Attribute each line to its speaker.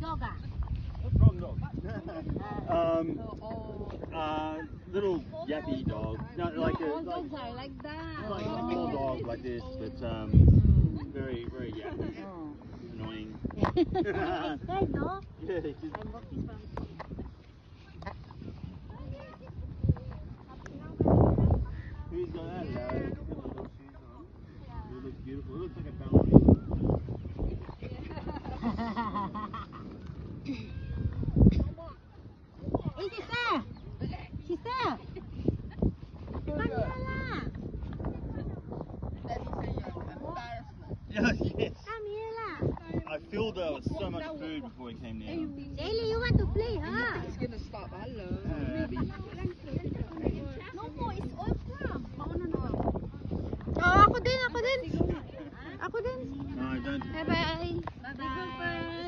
Speaker 1: dog ah?
Speaker 2: Wrong dog. Little yappy dog. No, like a
Speaker 1: Dogs are like that.
Speaker 2: like a small dog like this. That's very very yappy. Annoying.
Speaker 1: Hey, no?
Speaker 2: Yeah, it's just,
Speaker 1: I'm walking from.
Speaker 2: who's got that? Little shoes on. It looks beautiful. It looks like a ballerina.
Speaker 1: Hey, sister! Sister! Come here lah!
Speaker 2: Yes, yes.
Speaker 1: Come here lah!
Speaker 2: I filled her with so much food before we came down.
Speaker 1: Daily, you want to play, huh?
Speaker 3: It's gonna stop. Hello.
Speaker 2: Abby.
Speaker 1: No more, it's all from.
Speaker 3: Oh, ako din.
Speaker 1: Ako din.
Speaker 2: No, don't.
Speaker 1: Bye-bye. Bye-bye.